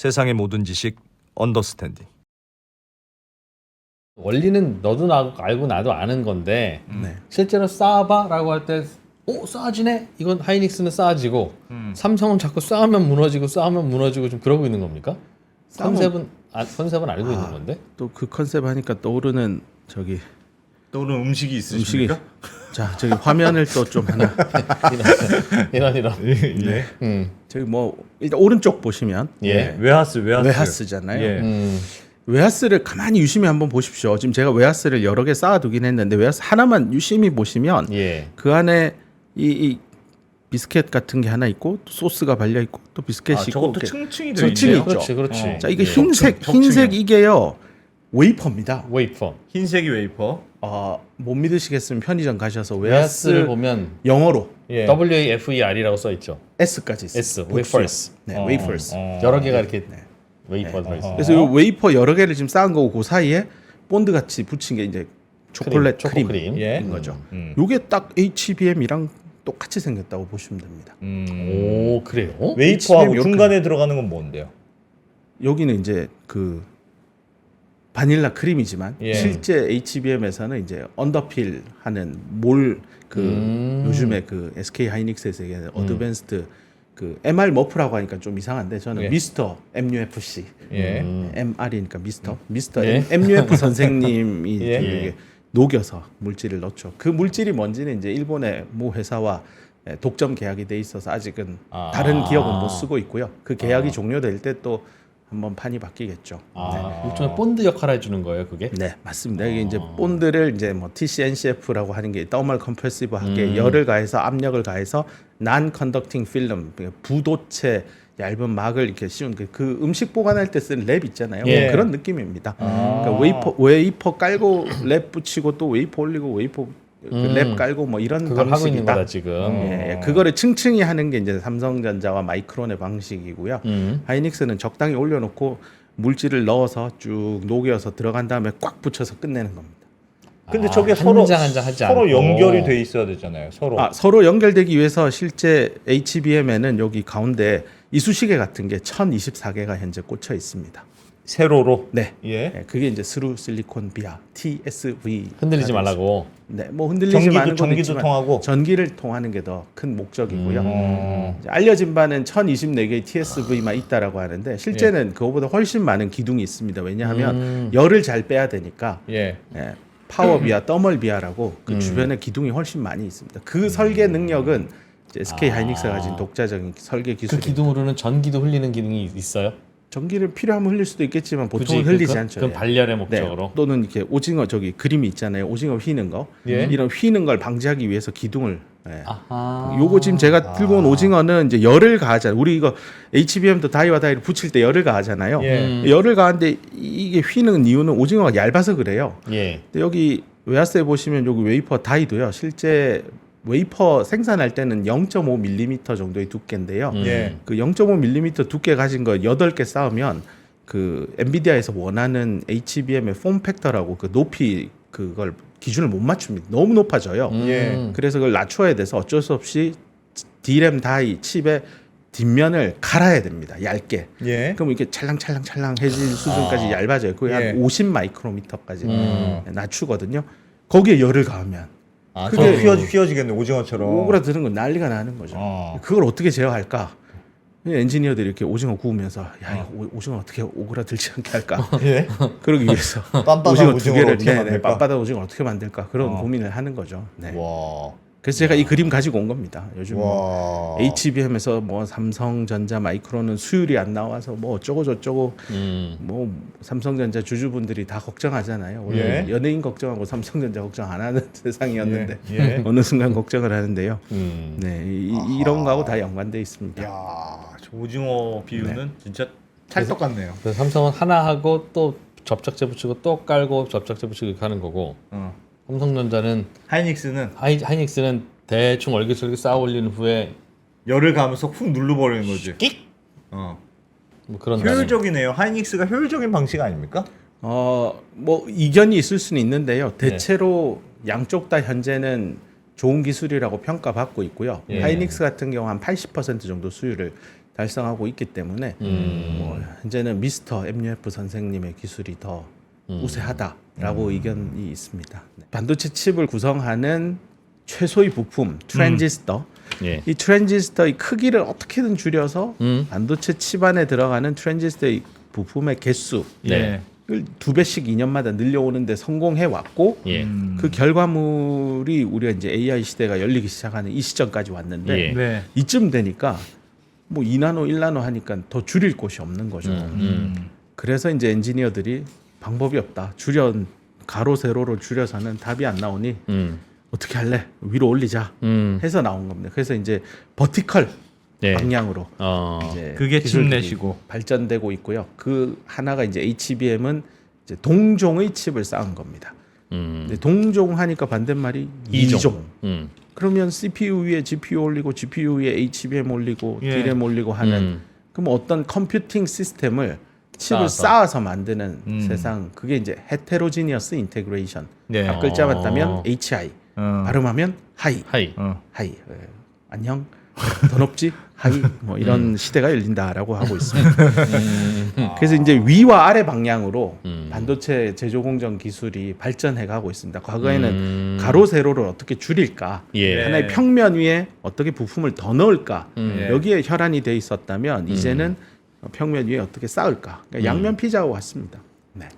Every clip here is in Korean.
세상의 모든 지식 언더스탠딩. 원리는 너도 알고 나도 아는 건데 네. 실제로 쌓아봐라고 할 때 쌓아지네? 이건 하이닉스는 쌓아지고 삼성은 자꾸 쌓으면 무너지고 좀 그러고 있는 겁니까? 컨셉은 알고 있는 건데? 또 그 컨셉 하니까 떠오르는 저기 떠오르는 음식이 있으십니까? 자 저기 화면을 또 좀 하나 이런 예. 저기 뭐 일단 오른쪽 보시면 예. 웨하스잖아요. 예. 웨하스를 가만히 유심히 한번 보십시오. 지금 제가 웨하스를 여러 개 쌓아두긴 했는데 웨하스 하나만 유심히 보시면 예. 그 안에 이 비스켓 같은 게 하나 있고 또 소스가 발려 있고 또 비스켓이 있고 저것도 이렇게 층층이 층층이 들어있네요. 있죠. 그렇지. 자 이게 예. 흰색 이게요 웨이퍼입니다. 웨이퍼. 흰색이 웨이퍼. 못 믿으시겠으면 편의점 가셔서 웨하스를 웨하스 보면 영어로 예. WAFER이라고 써 있죠. S까지 있어요. S, 복수요. wafers. 네, wafers. 여러 개가 이렇게 웨이퍼 들어 있어. 그래서 이 웨이퍼 여러 개를 지금 쌓은 거고 그 사이에 본드 같이 붙인 게 이제 초콜릿 초코 크림인 크림. 거죠. 요게 딱 HBM이랑 똑같이 생겼다고 보시면 됩니다. 오 그래요? 웨이퍼하고 HBM 중간에 들어가는 건 뭔데요? 여기는 이제 그 바닐라 크림이지만 예. 실제 HBM에서는 이제 언더필 하는 요즘에 그 SK 하이닉스에서 얘기하는 어드밴스드 그 MR 머프라고 하니까 좀 이상한데 저는 예. 미스터 MUFC 예. MR이니까 미스터 예. MUF 선생님이 예. 이게 녹여서 물질을 넣죠. 그 물질이 뭔지는 이제 일본의 모 회사와 독점 계약이 돼 있어서 아직은 다른 기업은 못 쓰고 있고요. 그 계약이 종료될 때 또 한번 판이 바뀌겠죠. 일종의 본드 역할을 해주는 거예요, 그게? 네, 맞습니다. 이게 이제 본드를 이제 뭐 TCNCF라고 하는 게 더멀 컴프레시브하게 열을 가해서 압력을 가해서 난 컨덕팅 필름 부도체 얇은 막을 이렇게 씌운 그 음식 보관할 때 쓰는 랩 있잖아요. 예. 뭐 그런 느낌입니다. 그러니까 웨이퍼 깔고 랩 붙이고 또 웨이퍼 올리고 웨이퍼 랩 깔고 뭐 이런 그걸 하고 있는 방식이다. 거다 지금. 예, 그거를 층층이 하는 게 이제 삼성전자와 마이크론의 방식이고요. 하이닉스는 적당히 올려놓고 물질을 넣어서 쭉 녹여서 들어간 다음에 꽉 붙여서 끝내는 겁니다. 근데 저게 한 서로 장 한 장 하지 서로 않고. 연결이 돼 있어야 되잖아요. 서로. 서로 연결되기 위해서 실제 HBM에는 여기 가운데 이쑤시개 같은 게 1024개가 현재 꽂혀 있습니다. 세로로. 네. 예. 네, 그게 이제 스루 실리콘 비아 TSV. 흔들리지 말라고. 네, 뭐 흔들리지 말는 전기도 통하고. 전기를 통하는 게 더 큰 목적이고요. 이제 알려진 바는 1024개의 TSV만 있다라고 하는데 실제는 그거보다 훨씬 많은 기둥이 있습니다. 왜냐하면 열을 잘 빼야 되니까. 예. 예, 파워 비아, 더멀 비아라고 그 주변에 기둥이 훨씬 많이 있습니다. 그 설계 능력은 이제 SK 하이닉스가 가진 독자적인 설계 그 기술이. 기둥으로는 전기도 흘리는 기능이 있어요? 전기를 필요하면 흘릴 수도 있겠지만 보통은 굳이 흘리지 않죠. 그건 예. 발열의 네, 목적으로. 또는 이렇게 오징어 저기 그림이 있잖아요. 오징어 휘는 거. 예. 이런 휘는 걸 방지하기 위해서 기둥을. 예. 아하. 요거 지금 제가 들고 온 오징어는 이제 열을 가하잖아요. 우리 이거 HBM도 다이와 다이를 붙일 때 열을 가하잖아요. 예. 열을 가하는데 이게 휘는 이유는 오징어가 얇아서 그래요. 예. 근데 여기 웨하스에 보시면 여기 웨이퍼 다이도요. 실제 웨이퍼 생산할 때는 0.5mm 정도의 두께인데요. 예. 그 0.5mm 두께 가진 거 8개 쌓으면 그 엔비디아에서 원하는 HBM의 폼 팩터라고 그 높이 그걸 기준을 못 맞춥니다. 너무 높아져요. 예. 그래서 그걸 낮춰야 돼서 어쩔 수 없이 D램 다이 칩의 뒷면을 갈아야 됩니다. 얇게. 예. 그럼 이렇게 찰랑찰랑해질 수준까지 얇아져요. 거의 예. 한 50 마이크로미터까지 낮추거든요. 거기에 열을 가하면 그게 휘어지겠네 오징어처럼. 오그라드는 건 난리가 나는 거죠. 그걸 어떻게 제어할까? 엔지니어들이 이렇게 오징어 구우면서 야 이거 오징어 어떻게 오그라들지 않게 할까? 예. 그러기 위해서 빤빤한 오징어 두 오징어를 개를 어떻게 만들까? 빳빳한 오징어 어떻게 만들까? 그런 고민을 하는 거죠. 네. 와. 그래서 제가 이 그림 가지고 온 겁니다. 요즘 와. HBM에서 뭐 삼성전자, 마이크론은 수율이 안 나와서 뭐 어쩌고 저쩌고 뭐 삼성전자 주주분들이 다 걱정하잖아요. 원래 예. 연예인 걱정하고 삼성전자 걱정 안 하는 세상이었는데 예. 예. 어느 순간 걱정을 하는데요. 음. 네, 이런 거하고 다 연관돼 있습니다. 야, 저 오징어 비유는 진짜 찰떡 같네요. 그래서 삼성은 하나 하고 또 접착제 붙이고 또 깔고 접착제 붙이고 이렇게 하는 거고 삼성전자는 하이닉스는 대충 얼기설기 쌓아 올리는 후에 열을 가면서 훅 눌러버리는 거지. 끽! 어. 뭐 그런 효율적이네요. 하이닉스가 효율적인 방식 아닙니까? 뭐 이견이 있을 수는 있는데요. 대체로 양쪽 다 현재는 좋은 기술이라고 평가받고 있고요. 예. 하이닉스 같은 경우 한 80% 정도 수율을 달성하고 있기 때문에 뭐 현재는 미스터 MUF 선생님의 기술이 더 우세하다라고 의견이 있습니다. 네. 반도체 칩을 구성하는 최소의 부품 트랜지스터. 예. 이 트랜지스터의 크기를 어떻게든 줄여서 반도체 칩 안에 들어가는 트랜지스터의 부품의 개수 네. 를 2배씩 2년마다 늘려오는데 성공해 왔고 예. 그 결과물이 우리가 이제 AI 시대가 열리기 시작하는 이 시점까지 왔는데 예. 네. 이쯤 되니까 뭐 2나노, 1나노 하니까 더 줄일 곳이 없는 거죠. 그래서 이제 엔지니어들이 방법이 없다. 가로 세로로 줄여서는 답이 안 나오니 어떻게 할래? 위로 올리자 해서 나온 겁니다. 그래서 이제 버티컬 네. 방향으로 이제 그게 기술들이 칩내시고. 발전되고 있고요. 그 하나가 이제 HBM은 이제 동종의 칩을 쌓은 겁니다. 근데 동종 하니까 반대말이 이종. 그러면 CPU 위에 GPU 올리고 GPU 위에 HBM 올리고 예. DRAM 올리고 하는 그럼 어떤 컴퓨팅 시스템을 칩을 쌓아서. 쌓아서 만드는 세상 그게 이제 헤테로지니어스 인테그레이션. 네. 각 글자만 따면 HI. 발음하면 하이. 하이. 하이. 안녕. 더 높지? 하이. 뭐 이런 시대가 열린다라고 하고 있습니다. 그래서 이제 위와 아래 방향으로 반도체 제조 공정 기술이 발전해 가고 있습니다. 과거에는 가로 세로를 어떻게 줄일까? 예. 하나의 평면 위에 어떻게 부품을 더 넣을까? 예. 여기에 혈안이 돼 있었다면 이제는 평면 위에 어떻게 쌓을까? 그러니까 양면 피자와 같습니다. 네.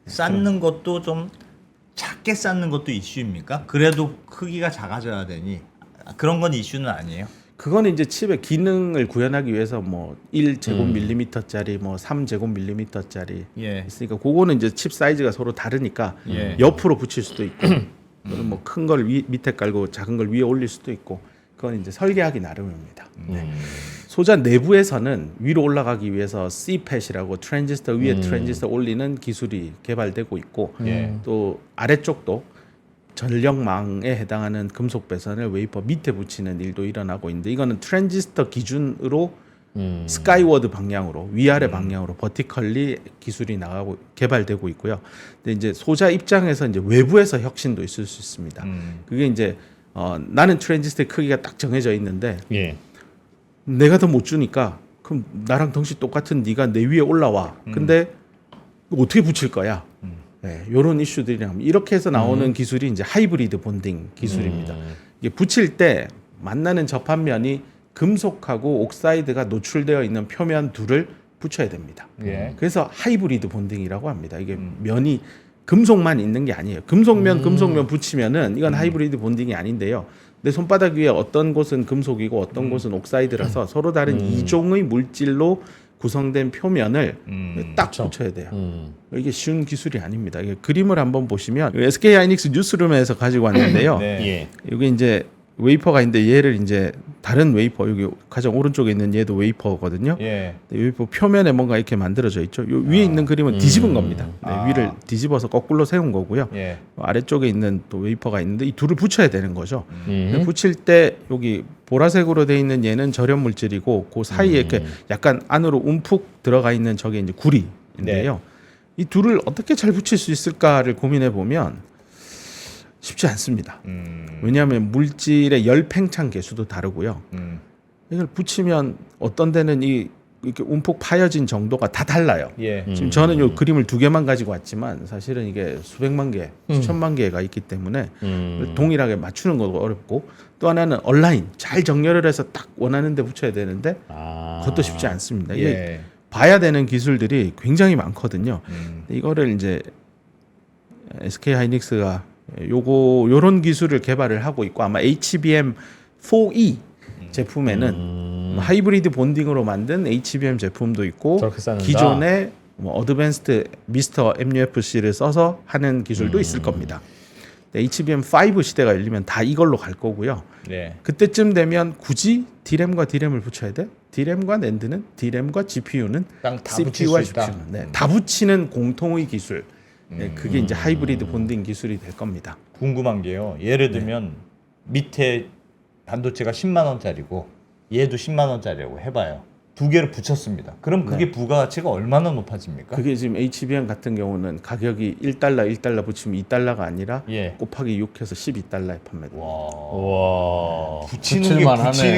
쌓는 것도 좀 작게 쌓는 것도 이슈입니까? 그래도 크기가 작아져야 되니 그런 건 이슈는 아니에요. 그거는 이제 칩의 기능을 구현하기 위해서 뭐 1제곱밀리미터짜리 뭐 3제곱밀리미터짜리 예. 있으니까 그거는 이제 칩 사이즈가 서로 다르니까 예. 옆으로 붙일 수도 있고 또는 뭐 큰 걸 밑에 깔고 작은 걸 위에 올릴 수도 있고 그건 이제 설계하기 나름입니다. 네. 소자 내부에서는 위로 올라가기 위해서 CPAT이라고 트랜지스터 위에 트랜지스터 올리는 기술이 개발되고 있고 예. 또 아래쪽도 전력망에 해당하는 금속 배선을 웨이퍼 밑에 붙이는 일도 일어나고 있는데 이거는 트랜지스터 기준으로 스카이워드 방향으로 위아래 방향으로 버티컬리 기술이 나가고 개발되고 있고요. 근데 이제 소자 입장에서 이제 외부에서 혁신도 있을 수 있습니다. 그게 이제 나는 트랜지스터의 크기가 딱 정해져 있는데 예. 내가 더 못 주니까 그럼 나랑 덩치 똑같은 네가 내 위에 올라와. 근데 어떻게 붙일 거야? 네, 이런 이슈들이 이렇게 해서 나오는 기술이 이제 하이브리드 본딩 기술입니다. 이게 붙일 때 만나는 접합면이 금속하고 옥사이드가 노출되어 있는 표면 둘을 붙여야 됩니다. 예. 그래서 하이브리드 본딩이라고 합니다. 이게 면이 금속만 있는 게 아니에요. 금속면 붙이면은 이건 하이브리드 본딩이 아닌데요. 내 손바닥 위에 어떤 곳은 금속이고 어떤 곳은 옥사이드라서 서로 다른 이종의 물질로 구성된 표면을 딱 붙여야 돼요. 이게 쉬운 기술이 아닙니다. 이게 그림을 한번 보시면 SK 하이닉스 뉴스룸에서 가지고 왔는데요. 네. 예. 여기 이제 웨이퍼가 있는데 얘를 이제 다른 웨이퍼 여기 가장 오른쪽에 있는 얘도 웨이퍼거든요. 예. 웨이퍼 표면에 뭔가 이렇게 만들어져 있죠. 요 위에 있는 그림은 뒤집은 겁니다. 네, 위를 뒤집어서 거꾸로 세운 거고요. 예. 아래쪽에 있는 또 웨이퍼가 있는데 이 둘을 붙여야 되는 거죠. 근데 붙일 때 여기 보라색으로 돼 있는 얘는 절연 물질이고 그 사이에 이렇게 약간 안으로 움푹 들어가 있는 저게 이제 구리인데요. 이 둘을 어떻게 잘 붙일 수 있을까를 고민해 보면 쉽지 않습니다. 왜냐하면 물질의 열 팽창 계수도 다르고요. 이걸 붙이면 어떤 데는 이렇게 움푹 파여진 정도가 다 달라요. 예. 지금 저는 요 그림을 2개만 가지고 왔지만 사실은 이게 수백만 개, 수천만 개가 있기 때문에 동일하게 맞추는 것도 어렵고 또 하나는 온라인 잘 정렬을 해서 딱 원하는 데 붙여야 되는데 그것도 쉽지 않습니다. 이게 예. 봐야 되는 기술들이 굉장히 많거든요. 이거를 이제 SK 하이닉스가 요런 기술을 개발을 하고 있고 아마 HBM4E 제품에는 하이브리드 본딩으로 만든 HBM 제품도 있고 저렇게 쌓는다? 기존의 뭐 어드밴스드 미스터 MUFC를 써서 하는 기술도 있을 겁니다. HBM5 시대가 열리면 다 이걸로 갈 거고요. 네. 그때쯤 되면 굳이 D램과 D램을 붙여야 돼? D램과 NAND는 D램과 GPU는 다 붙일 CPU와 수 있다. GPU는 다 붙이는 공통의 기술. 네, 그게 이제 하이브리드 본딩 기술이 될 겁니다. 궁금한 게요. 예를 들면 밑에 반도체가 10만 원짜리고 얘도 10만 원짜리라고 해봐요. 두 개를 붙였습니다. 그럼 그게 부가가치가 얼마나 높아집니까? 그게 지금 HBM 같은 경우는 가격이 1달러 붙이면 2달러가 아니라 예. 곱하기 6해서 12달러에 판매됩니다. 와. 붙이는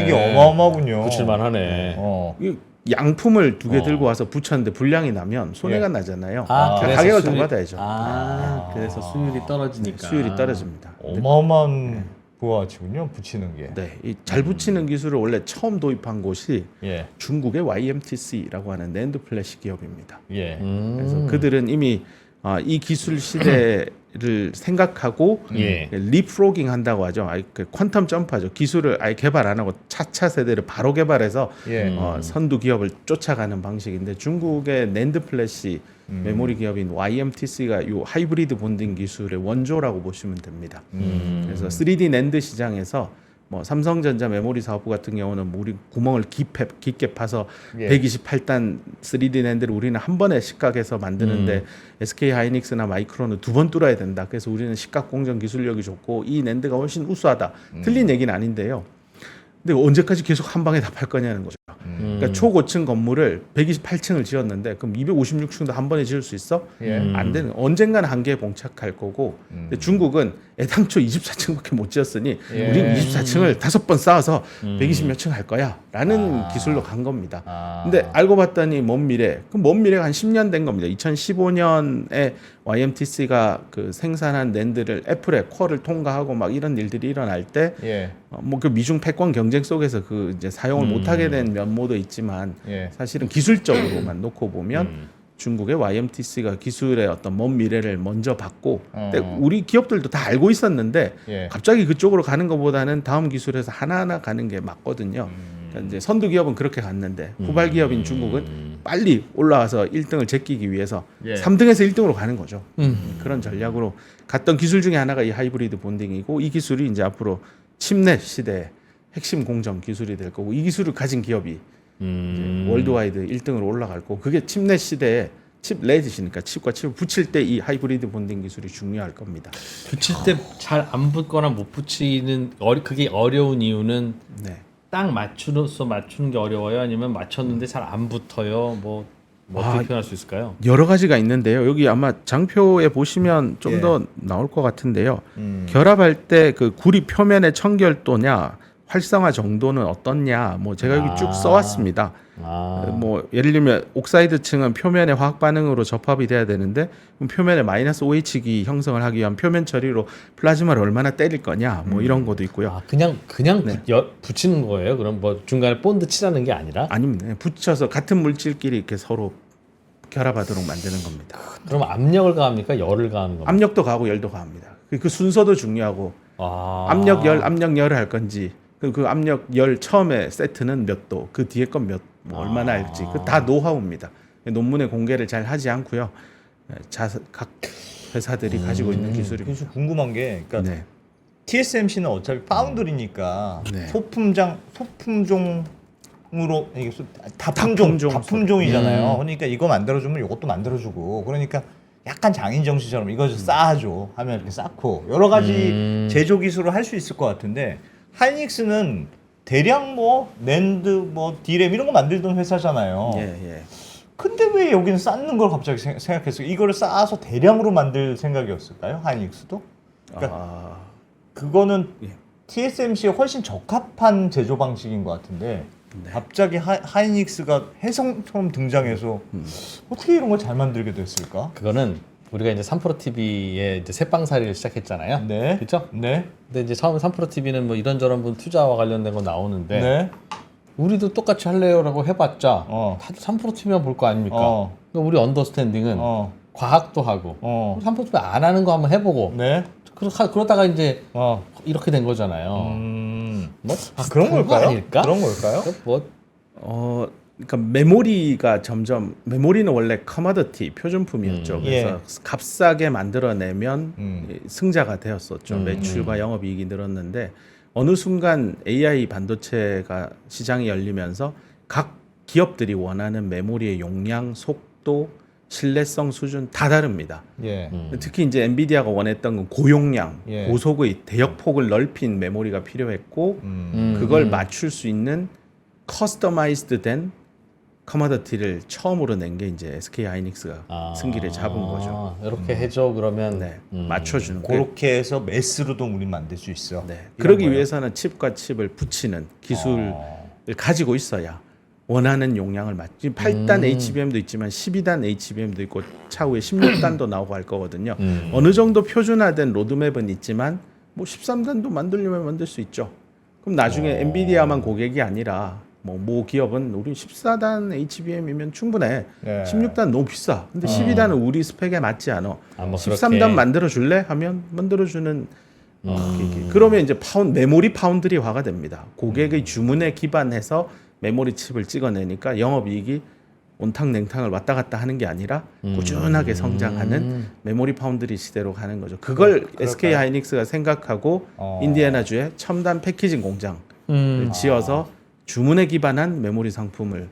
게 어마어마하군요. 붙일만하네. 이 양품을 두 개 어. 들고 와서 붙였는데 불량이 나면 손해가 예. 나잖아요. 아, 그러니까 그래서 가격을 더 수율이- 받아야죠. 그래서 수율이 떨어지니까. 수율이 떨어집니다. 어마어마한 부가가치군요. 붙이는 게. 네, 이 잘 붙이는 기술을 원래 처음 도입한 곳이 예. 중국의 YMTC라고 하는 낸드 플래시 기업입니다. 예. 그래서 그들은 이미 이 기술 시대를 생각하고 예. 리프로깅 한다고 하죠. 그 퀀텀 점프하죠. 기술을 아예 개발 안 하고 차차 세대를 바로 개발해서 예. 선두 기업을 쫓아가는 방식인데 중국의 낸드 플래시 메모리 기업인 YMTC가 이 하이브리드 본딩 기술의 원조라고 보시면 됩니다. 그래서 3D 낸드 시장에서 뭐 삼성전자 메모리 사업부 같은 경우는 우리 구멍을 깊게 파서 예. 128단 3D 낸드를 우리는 한 번에 식각해서 만드는데 SK 하이닉스나 마이크론은 두 번 뚫어야 된다. 그래서 우리는 식각 공정 기술력이 좋고 이 낸드가 훨씬 우수하다. 틀린 얘기는 아닌데요. 근데 언제까지 계속 한 방에 다 팔 거냐는 거죠. 그러니까 초고층 건물을 128층을 지었는데 그럼 256층도 한 번에 지을 수 있어? 예. 안 되는. 언젠가는 한계에 봉착할 거고. 근데 중국은 애당초 24층밖에 못 지었으니 예. 우린 24층을 5번 쌓아서 120몇 층 할 거야라는 기술로 간 겁니다. 근데 알고 봤더니 먼 미래. 그럼 먼 미래가 한 10년 된 겁니다. 2015년에 YMTC가 그 생산한 낸드를 애플의 퀄을 통과하고 막 이런 일들이 일어날 때 예. 뭐 그 미중 패권 경쟁 속에서 그 이제 사용을 못하게 된 면모도 있지만 예. 사실은 기술적으로만 놓고 보면 중국의 YMTC가 기술의 어떤 먼 미래를 먼저 봤고 근데 우리 기업들도 다 알고 있었는데 예. 갑자기 그쪽으로 가는 것보다는 다음 기술에서 하나하나 가는 게 맞거든요. 그러니까 이제 선두 기업은 그렇게 갔는데 후발 기업인 중국은 빨리 올라와서 1등을 제끼기 위해서 예. 3등에서 1등으로 가는 거죠. 그런 전략으로 갔던 기술 중에 하나가 이 하이브리드 본딩이고 이 기술이 이제 앞으로 칩넷 시대의 핵심 공정 기술이 될 거고 이 기술을 가진 기업이 이제 월드와이드 1등으로 올라갈 거고 그게 칩넷 시대에 칩렛이니까 칩과 칩을 붙일 때 이 하이브리드 본딩 기술이 중요할 겁니다. 붙일 때 잘 안 붙거나 못 붙이는 그게 어려운 이유는 네. 딱 맞추는 게 어려워요? 아니면 맞췄는데 잘 안 붙어요? 뭐 어떻게 표현할 수 있을까요? 여러 가지가 있는데요. 여기 아마 장표에 보시면 좀 더 나올 것 같은데요. 결합할 때 그 구리 표면의 청결도냐 활성화 정도는 어떻냐 뭐 제가 여기 쭉 써왔습니다. 뭐 예를 들면 옥사이드층은 표면의 화학 반응으로 접합이 돼야 되는데 그럼 표면에 마이너스 OH기 형성을 하기 위한 표면 처리로 플라즈마를 얼마나 때릴 거냐 뭐 이런 것도 있고요. 그냥 붙이는 거예요? 그럼 뭐 중간에 본드 치라는 게 아니라? 아닙니다. 붙여서 같은 물질끼리 이렇게 서로 결합하도록 만드는 겁니다. 그럼 압력을 가합니까? 열을 가하는 겁니까? 압력도 가고 열도 가합니다. 그 순서도 중요하고 압력 열을 할 건지 그 압력 열 처음에 세트는 몇 도, 그 뒤에 건 뭐 얼마나 할지 그 다 노하우입니다. 논문에 공개를 잘 하지 않고요. 각 회사들이 가지고 있는 기술입니다. 그래서 궁금한 게, 그러니까 네. TSMC는 어차피 파운드리니까 네. 소품종으로 이게 다품종이잖아요. 그러니까 이거 만들어주면 이것도 만들어주고, 그러니까 약간 장인 정신처럼 이거 좀 쌓아줘 하면 이렇게 쌓고 여러 가지 제조 기술을 할 수 있을 것 같은데 하이닉스는 대량 뭐 낸드 뭐 디램 이런 거 만들던 회사잖아요. 예. 근데 왜 여기는 쌓는 걸 갑자기 생각했어요? 이거를 쌓아서 대량으로 만들 생각이었을까요? 하이닉스도? 그러니까 그거는 TSMC에 훨씬 적합한 제조 방식인 것 같은데 갑자기 하이닉스가 혜성처럼 등장해서 어떻게 이런 걸 잘 만들게 됐을까? 그거는 우리가 이제 3프로 TV에 이제 새빵살이를 시작했잖아요. 네. 그렇죠? 네. 근데 이제 처음 3프로 TV는 뭐 이런저런 분 투자와 관련된 거 나오는데 네. 우리도 똑같이 할래요라고 해봤자 다들 3프로 TV만 볼 거 아닙니까? 그러니까 우리 언더스탠딩은 과학도 하고 3프로 TV 안 하는 거 한번 해보고 네. 그러다가 이제 이렇게 된 거잖아요. 뭐 그런 걸까요? 아닐까? 그런 걸까요? 뭐 그러니까 메모리는 원래 커머더티 표준품이었죠. 그래서 값싸게 만들어내면 승자가 되었었죠. 매출과 영업이익이 늘었는데 어느 순간 AI 반도체가 시장이 열리면서 각 기업들이 원하는 메모리의 용량, 속도, 신뢰성 수준 다 다릅니다. 특히 이제 엔비디아가 원했던 건 고용량, 고속의 대역폭을 넓힌 메모리가 필요했고 그걸 맞출 수 있는 커스터마이즈드 된 커머더티를 처음으로 낸 게 이제 SK 하이닉스가 승기를 잡은 거죠. 이렇게 해줘 그러면 네, 맞춰주는. 그렇게 해서 매스로도 우리 만들 수 있어. 네. 이런 그러기 거예요. 위해서는 칩과 칩을 붙이는 기술을 가지고 있어야 원하는 용량을 지금 8단 HBM도 있지만 12단 HBM도 있고 차후에 16단도 나오고 할 거거든요. 어느 정도 표준화된 로드맵은 있지만 뭐 13단도 만들려면 만들 수 있죠. 그럼 나중에 엔비디아만 고객이 아니라 모 기업은 우리 14단 HBM이면 충분해. 네. 16단 너무 비싸. 근데 12단은 우리 스펙에 맞지 않아. 뭐 13단 그렇게. 만들어 줄래? 하면 만들어 주는 그러면 이제 메모리 파운드리화가 됩니다. 고객의 주문에 기반해서 메모리 칩을 찍어내니까 영업이익이 온탕냉탕을 왔다 갔다 하는 게 아니라 꾸준하게 성장하는 메모리 파운드리 시대로 가는 거죠. 그걸 SK 하이닉스가 생각하고 인디애나주에 첨단 패키징 공장을 지어서 주문에 기반한 메모리 상품을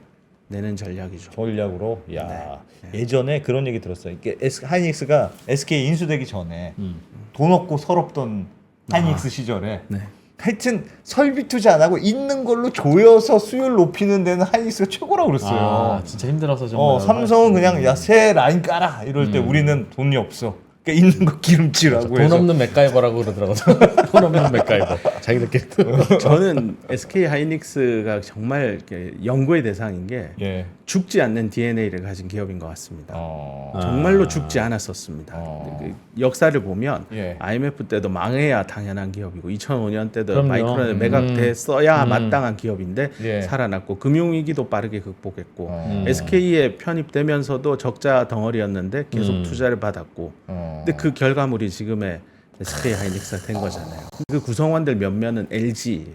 내는 전략이죠. 전략으로. 야 예전에 그런 얘기 들었어요. 이게 하이닉스가 SK 인수되기 전에 돈 없고 서럽던 하이닉스 시절에 네. 하여튼 설비 투자 안 하고 있는 걸로 조여서 수율 높이는 데는 하이닉스가 최고라고 그랬어요. 진짜 힘들어서 정말. 삼성은 그냥 야 새 라인 깔아 이럴 때 우리는 돈이 없어. 그러니까 있는 거 기름칠하고 돈 해서 없는 맥가이버라고 그러더라고요. 돈 없는 맥가이버. 자기들끼리. 저는 SK 하이닉스가 정말 이렇게 연구의 대상인 게 예. 죽지 않는 DNA를 가진 기업인 것 같습니다. 어. 정말로 죽지 않았었습니다. 그 역사를 보면 예. IMF 때도 망해야 당연한 기업이고 2005년 때도 그럼요. 마이크론에 매각됐어야 마땅한 기업인데 예. 살아났고 금융위기도 빠르게 극복했고 SK에 편입되면서도 적자 덩어리였는데 계속 투자를 받았고 근데 그 결과물이 지금의 SK 하이닉스가 된 거잖아요. 그 구성원들 몇몇은 LG,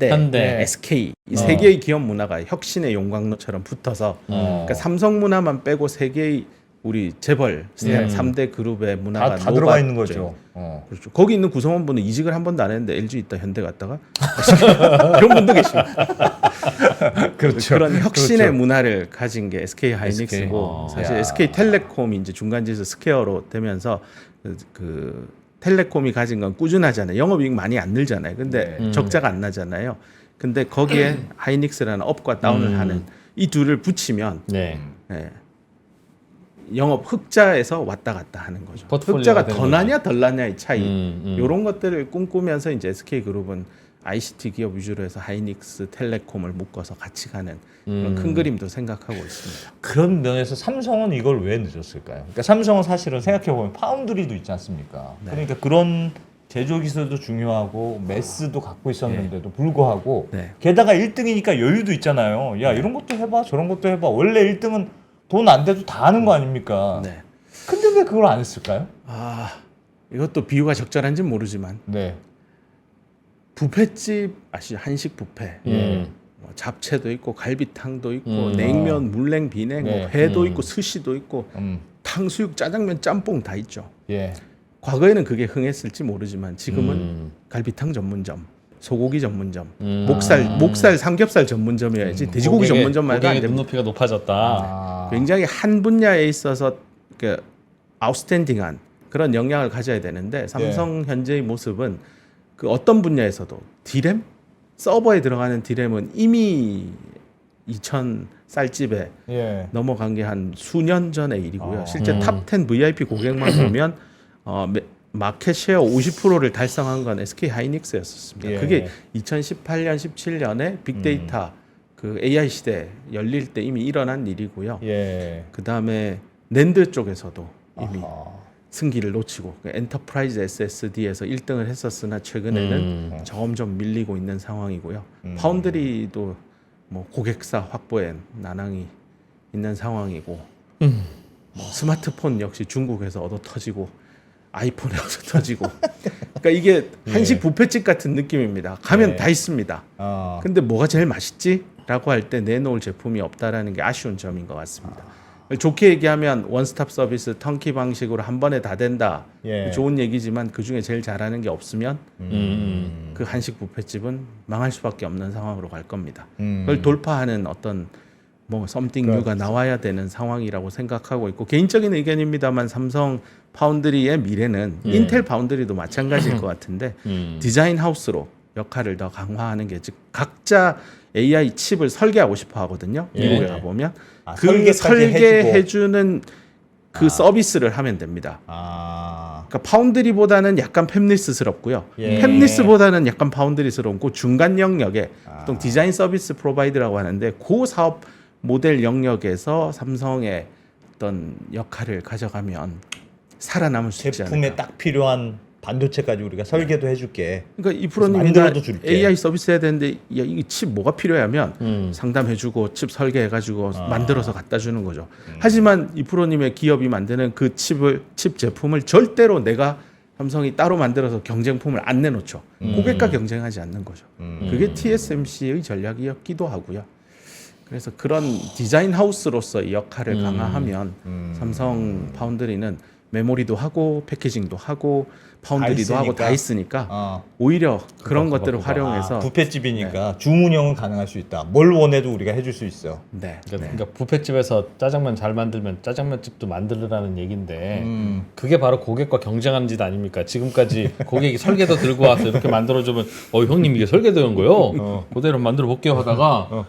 현대, SK 이 세 개의 기업 문화가 혁신의 용광로처럼 붙어서 그러니까 삼성 문화만 빼고 세 개의 우리 재벌 3대 그룹의 문화가 다 들어가 있는 녹았죠. 거죠. 그렇죠. 거기 있는 구성원분은 이직을 한 번도 안 했는데 LG 있다 현대 갔다가 그런 분도 계십니다. 그렇죠. 그런 혁신의 그렇죠. 문화를 가진 게 SK 하이닉스고 사실 야. SK텔레콤이 이제 중간지수 스퀘어로 되면서 그 텔레콤이 가진 건 꾸준하잖아요. 영업이익 많이 안 늘잖아요. 근데 적자가 안 나잖아요. 근데 거기에 하이닉스라는 업과 다운을 하는 이 둘을 붙이면 네. 예, 영업 흑자에서 왔다 갔다 하는 거죠. 포트폴리오가 흑자가 되는 더 나냐 덜 나냐의 차이. 음. 이런 것들을 꿈꾸면서 이제 SK그룹은 ICT 기업 위주로 해서 하이닉스, 텔레콤을 묶어서 같이 가는 그런 큰 그림도 생각하고 있습니다. 그런 면에서 삼성은 이걸 왜 늦었을까요? 그러니까 삼성은 사실은 생각해 보면 파운드리도 있지 않습니까? 그러니까 그런 제조 기술도 중요하고 매스도 갖고 있었는데도 불구하고 네. 게다가 1등이니까 여유도 있잖아요. 야 이런 것도 해봐, 저런 것도 해봐. 원래 1등은 돈 안 돼도 다 하는 거 아닙니까? 네. 근데 왜 그걸 안 했을까요? 아 이것도 비유가 적절한지는 모르지만 네. 뷔페집 아시 한식 뷔페 뭐 잡채도 있고 갈비탕도 있고 냉면, 물냉, 비냉, 뭐 네. 회도 있고 스시도 있고 음. 탕수육, 짜장면, 짬뽕 다 있죠. 예. 과거에는 그게 흥했을지 모르지만 지금은 갈비탕 전문점, 소고기 전문점, 목살, 삼겹살 전문점이어야지 돼지고기 전문점 말도 안 고객의 됩니다. 눈높이가 높아졌다. 아. 굉장히 한 분야에 있어서 그 아웃스탠딩한 그런 역량을 가져야 되는데 삼성 현재의 모습은 그 어떤 분야에서도 디램, 서버에 들어가는 디램은 이미 2000 쌀집에 예. 넘어간 게 한 수년 전의 일이고요. 실제 탑10 VIP 고객만 보면 마켓 쉐어 50%를 달성한 건 SK 하이닉스였었습니다. 예. 그게 2018년, 17년에 빅데이터 그 AI 시대 열릴 때 이미 일어난 일이고요. 예. 그 다음에 낸드 쪽에서도 이미 아하. 승기를 놓치고 엔터프라이즈 SSD에서 1등을 했었으나 최근에는 점점 밀리고 있는 상황이고요. 파운드리도 뭐 고객사 확보에 난항이 있는 상황이고 뭐 스마트폰 역시 중국에서 얻어 터지고 아이폰에 얻어 터지고 그러니까 이게 한식 뷔페집 같은 느낌입니다. 가면 예. 다 있습니다. 아. 근데 뭐가 제일 맛있지? 라고 할 때 내놓을 제품이 없다라는 게 아쉬운 점인 것 같습니다. 좋게 얘기하면 원스톱 서비스 턴키 방식으로 한 번에 다 된다. 예. 좋은 얘기지만 그중에 제일 잘하는 게 없으면 그 한식 뷔페집은 망할 수밖에 없는 상황으로 갈 겁니다. 그걸 돌파하는 어떤 뭐 썸띵 뉴가 나와야 되는 상황이라고 생각하고 있고 개인적인 의견입니다만 삼성 파운드리의 미래는 인텔 파운드리도 마찬가지일 것 같은데 디자인 하우스로 역할을 더 강화하는 게 즉 각자 AI 칩을 설계하고 싶어 하거든요. 예. 미국에 가보면 아, 그 설계까지 설계해주는 그 서비스를 하면 됩니다. 아, 그러니까 파운드리보다는 약간 팹리스스럽고요. 예. 팹리스보다는 약간 파운드리스럽고 중간 영역에 아. 보통 디자인 서비스 프로바이드라고 하는데 그 사업 모델 영역에서 삼성의 어떤 역할을 가져가면 살아남을 수 있지 제품에 않을까. 딱 필요한 반도체까지 우리가 설계도 해줄게. 그러니까 이 프로님이 만들어도 줄게. AI 서비스 해야 되는데 야, 이게 칩 뭐가 필요하면 상담해주고 칩 설계해가지고 만들어서 갖다 주는 거죠. 하지만 이 프로님의 기업이 만드는 그 칩 제품을 절대로 내가 삼성이 따로 만들어서 경쟁품을 안 내놓죠. 고객과 경쟁하지 않는 거죠. 그게 TSMC의 전략이었기도 하고요. 그래서 그런 디자인 하우스로서의 역할을 강화하면 삼성 파운드리는 메모리도 하고 패키징도 하고 파운드리도 하고 다 있으니까 오히려 그런 것들을 활용해서 뷔페집이니까 주문형은 가능할 수 있다. 뭘 원해도 우리가 해줄 수 있어. 네. 그러니까 뷔페집에서 짜장면 잘 만들면 짜장면집도 만들으라는 얘기인데 음. 그게 바로 고객과 경쟁하는 짓 아닙니까? 지금까지 고객이 설계도 들고 와서 이렇게 만들어주면 형님 이게 설계도인 거요? 그대로 만들어 볼게요 하다가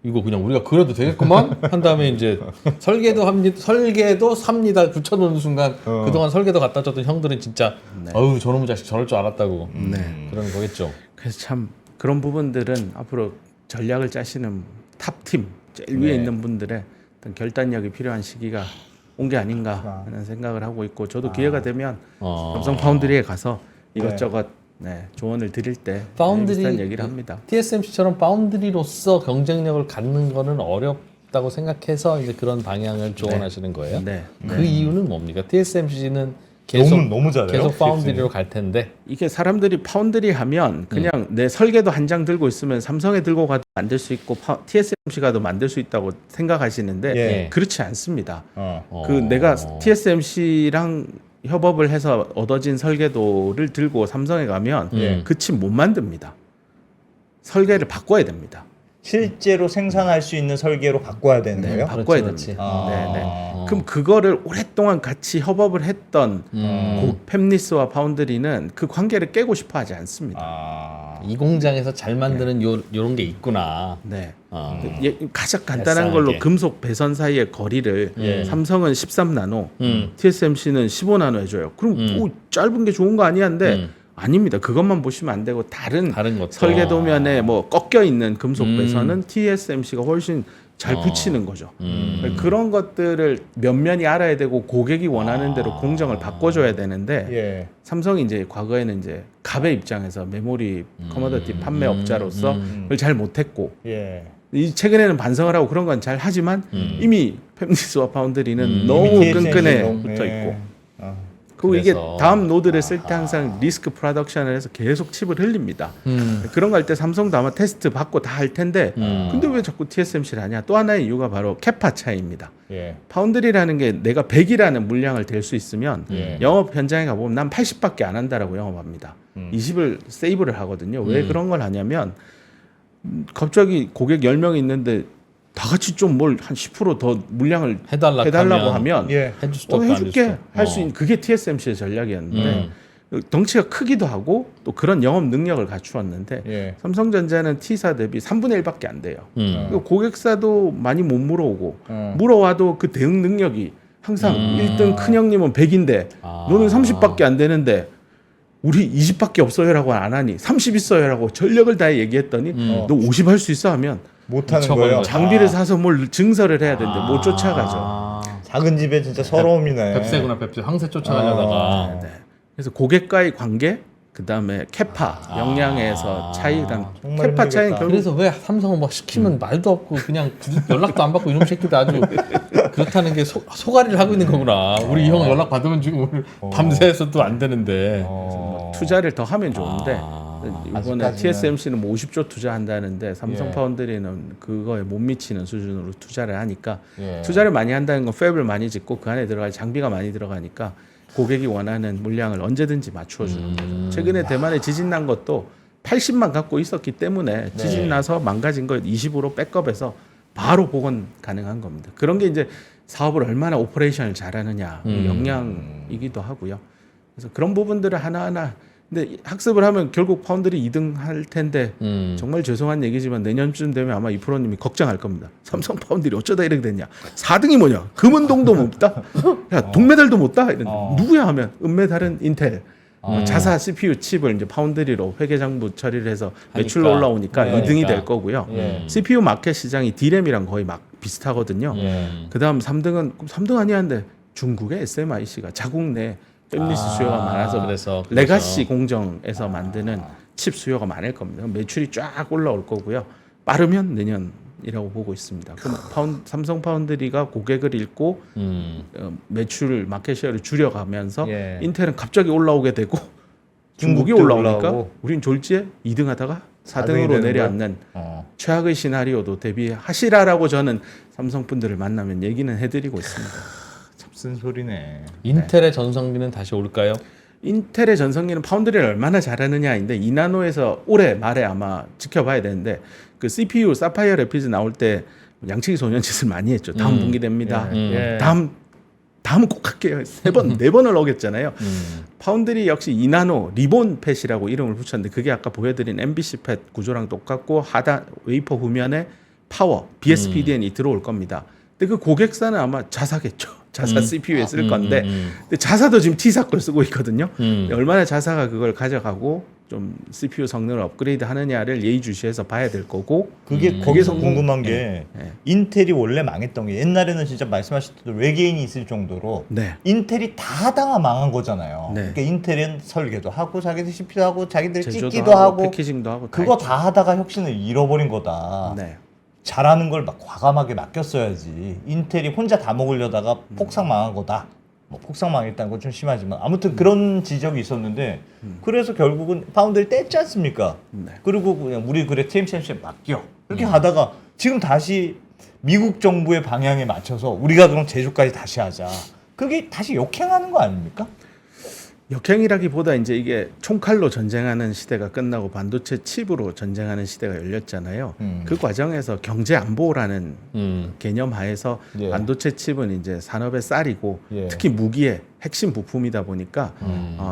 이거 그냥 우리가 그려도 되겠구만 한 다음에 이제 설계도 삽니다 붙여놓는 순간 그동안 설계도 갖다 줬던 형들은 진짜 어우 저놈의 자식 저럴 줄 알았다고 그러는 거겠죠. 그래서 참 그런 부분들은 앞으로 전략을 짜시는 탑팀 제일 위에 네. 있는 분들의 어떤 결단력이 필요한 시기가 온 게 아닌가 하는 생각을 하고 있고 저도 기회가 되면 삼성 파운드리에 가서 이것저것 조언을 드릴 때 비슷한 얘기를 합니다. TSMC처럼 파운드리로서 경쟁력을 갖는 거는 어렵다고 생각해서 이제 그런 방향을 조언하시는 거예요. 네. 그 이유는 뭡니까? TSMC는 계속 너무 잘해요. 계속 파운드리로 갈 텐데. 이게 사람들이 파운드리 하면 그냥 내 설계도 한 장 들고 있으면 삼성에 들고 가도 만들 수 있고 TSMC 가도 만들 수 있다고 생각하시는데 예. 그렇지 않습니다. 어. 그 내가 TSMC랑 협업을 해서 얻어진 설계도를 들고 삼성에 가면 그 칩 못 만듭니다. 설계를 바꿔야 됩니다. 실제로 생산할 수 있는 설계로 바꿔야 되는 거예요? 바꿔야 그렇지, 됩니다. 아. 네. 그럼 그거를 오랫동안 같이 협업을 했던 팹리스와 파운드리는 그 관계를 깨고 싶어 하지 않습니다. 아. 이 공장에서 잘 만드는 요런 게 있구나. 네. 어. 가장 간단한 얄쌍하게. 걸로 금속 배선 사이의 거리를 삼성은 13나노, TSMC는 15나노 해줘요. 그럼 오, 짧은 게 좋은 거 아니야? 근데 아닙니다. 그것만 보시면 안 되고 다른 것도. 설계도면에 뭐 꺾여 있는 금속 배선은 TSMC가 훨씬 잘 붙이는 거죠. 그런 것들을 면면이 알아야 되고 고객이 원하는 대로 공정을 바꿔줘야 되는데 예. 삼성이 이제 과거에는 이제 갑의 입장에서 메모리 커머더티 판매업자로서 그걸 잘 못했고 예. 이 최근에는 반성을 하고 그런 건 잘 하지만 이미 팹리스와 파운드리는 너무 이미 끈끈해 TSMC 붙어 예. 있고 아. 그리고 이게 그래서. 다음 노드를 쓸 때 항상 리스크 프로덕션을 해서 계속 칩을 흘립니다. 그런 거 할 때 삼성도 아마 테스트 받고 다 할 텐데 근데 왜 자꾸 TSMC를 하냐? 또 하나의 이유가 바로 캐파 차이입니다. 예. 파운드리라는 게 내가 100이라는 물량을 댈 수 있으면 예. 영업 현장에 가보면 난 80밖에 안 한다라고 영업합니다. 20을 세이브를 하거든요. 왜 그런 걸 하냐면 갑자기 고객 10명이 있는데 다 같이 좀 뭘 한 10%더 물량을 해달라고 하면 예. 해줄 수도 없고 안 해줄 해줄게 수도 없고. 할 수 있는 그게 TSMC의 전략이었는데 덩치가 크기도 하고 또 그런 영업 능력을 갖추었는데 예. 삼성전자는 T사 대비 3분의 1밖에 안 돼요. 그리고 고객사도 많이 못 물어오고 물어와도 그 대응 능력이 항상 1등 큰형님은 100인데 너는 30밖에 안 되는데 우리 20밖에 없어요라고 안 하니 30 있어요라고 전력을 다해 얘기했더니 너 50 할 수 있어 하면 못하는 미쳐버린 거예요. 거죠. 장비를 사서 뭘 증설을 해야 되는데 못 쫓아가죠. 작은 집에 진짜 서러움이네. 뱁새구나 뱁새 항새 쫓아가려다가 그래서 고객과의 관계, 그 다음에 캐파, 역량에서 차이, 그다음 정말 캐파 차이는 힘들겠다. 결국 그래서 왜 삼성은 막 시키면 말도 없고 그냥 연락도 안 받고 이놈 새끼도 아주 그렇다는 게 소가리를 하고 있는 거구나. 우리 이 형 연락 받으면 지금 오늘 밤새서도 안 되는데. 투자를 더 하면 좋은데 이번에 아직까지는. TSMC는 뭐 50조 투자한다는데 삼성 예. 파운드리는 그거에 못 미치는 수준으로 투자를 하니까 예. 투자를 많이 한다는 건 팹을 많이 짓고 그 안에 들어갈 장비가 많이 들어가니까 고객이 원하는 물량을 언제든지 맞추어 주는 거죠. 최근에 대만에 지진 난 것도 80만 갖고 있었기 때문에 지진 나서 망가진 걸 20으로 백업해서 바로 복원 가능한 겁니다. 그런 게 이제 사업을 얼마나 오퍼레이션을 잘하느냐 역량이기도 하고요. 그래서 그런 부분들을 하나하나 근데 학습을 하면 결국 파운드리 2등 할 텐데 정말 죄송한 얘기지만 내년쯤 되면 아마 이 프로님이 걱정할 겁니다. 삼성 파운드리 어쩌다 이렇게 됐냐. 4등이 뭐냐. 금은동도 못 따. 야 동메달도 못 따. 이런 누구야 하면 은메달은 인텔. 자사 CPU 칩을 이제 파운드리로 회계장부 처리를 해서 매출로 하니까. 올라오니까 네. 2등이 될 거고요. 예. CPU 마켓 시장이 D램이랑 거의 막 비슷하거든요. 그다음 3등 아니한데 중국의 SMIC가 자국 내 팹리스 수요가 많아서 그래서 레가시 공정에서 만드는 칩 수요가 많을 겁니다. 매출이 쫙 올라올 거고요. 빠르면 내년이라고 보고 있습니다. 그럼 삼성 파운드리가 고객을 잃고 매출 마켓쉐어를 줄여가면서 예. 인텔은 갑자기 올라오게 되고 중국이 중국도 올라오니까 올라오고. 우린 졸지에 2등하다가 4등이 4등으로 되는 내려앉는 어. 최악의 시나리오도 대비하시라라고 저는 삼성 분들을 만나면 얘기는 해드리고 있습니다. 쓴 소리네. 인텔의 전성기는 다시 올까요? 인텔의 전성기는 파운드리를 얼마나 잘하느냐인데 2나노에서 올해 말에 아마 지켜봐야 되는데 그 CPU 사파이어 래피드 나올 때 양치기 소년짓을 많이 했죠. 다음 분기 됩니다. 예. 다음은 꼭 할게요. 네 번을 어겼잖아요. 파운드리 역시 2나노 리본 팻이라고 이름을 붙였는데 그게 아까 보여드린 MBC 팻 구조랑 똑같고 하단 웨이퍼 후면에 파워 BSPDN이 들어올 겁니다. 근데 그 고객사는 아마 자사겠죠. 자사 CPU에 쓸 건데 근데 자사도 지금 T사 걸 쓰고 있거든요. 얼마나 자사가 그걸 가져가고 좀 CPU 성능을 업그레이드 하느냐를 예의주시해서 봐야 될 거고 그게 거기서 궁금한 게 인텔이 원래 망했던 게 옛날에는 진짜 말씀하셨던 외계인이 있을 정도로 네. 인텔이 다 하다가 망한 거잖아요. 네. 그러니까 인텔은 설계도 하고 자기들 CPU도 하고 자기들 제조도 찍기도 하고 패키징도 하고 그거 했죠. 다 하다가 혁신을 잃어버린 거다. 네. 잘하는 걸 막 과감하게 맡겼어야지. 인텔이 혼자 다 먹으려다가 폭삭 망한 거다. 뭐 폭삭 망했다는 건 좀 심하지만 아무튼 그런 지적이 있었는데 그래서 결국은 파운드를 뗐지 않습니까? 네. 그리고 그냥 우리 그래 TSMC에 맡겨 이렇게 하다가 지금 다시 미국 정부의 방향에 맞춰서 우리가 그럼 제조까지 다시 하자. 그게 다시 역행하는 거 아닙니까? 역행이라기보다 이제 이게 총칼로 전쟁하는 시대가 끝나고 반도체 칩으로 전쟁하는 시대가 열렸잖아요. 그 과정에서 경제 안보라는 개념 하에서 예. 반도체 칩은 이제 산업의 쌀이고 예. 특히 무기의 핵심 부품이다 보니까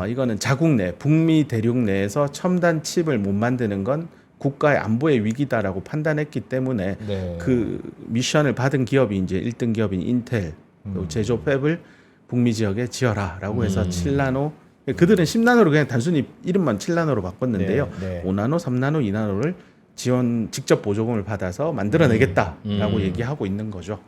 이거는 자국 내 북미 대륙 내에서 첨단 칩을 못 만드는 건 국가의 안보의 위기다라고 판단했기 때문에 네. 그 미션을 받은 기업이 이제 1등 기업인 인텔 또 제조 팹을 북미 지역에 지어라라고 해서 7나노 그들은 10나노를 그냥 단순히 이름만 7나노로 바꿨는데요. 네, 네. 5나노, 3나노, 2나노를 지원 직접 보조금을 받아서 만들어내겠다라고 얘기하고 있는 거죠.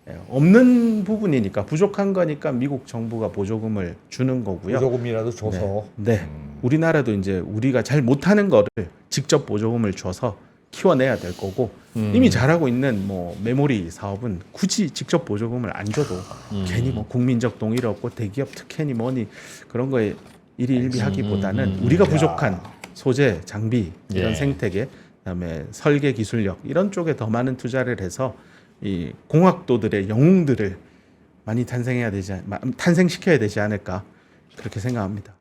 예, 없는 부분이니까 부족한 거니까 미국 정부가 보조금을 주는 거고요. 보조금이라도 줘서 네. 우리나라도 이제 우리가 잘 못하는 거를 직접 보조금을 줘서 키워내야 될 거고 이미 잘하고 있는 뭐 메모리 사업은 굳이 직접 보조금을 안 줘도 괜히 뭐 국민적 동의를 얻고 대기업 특혜니 뭐니 그런 거에 일희일비하기보다는 우리가 부족한 소재, 장비 이런 예. 생태계 그다음에 설계 기술력 이런 쪽에 더 많은 투자를 해서 이 공학도들의 영웅들을 많이 탄생시켜야 되지 않을까 그렇게 생각합니다.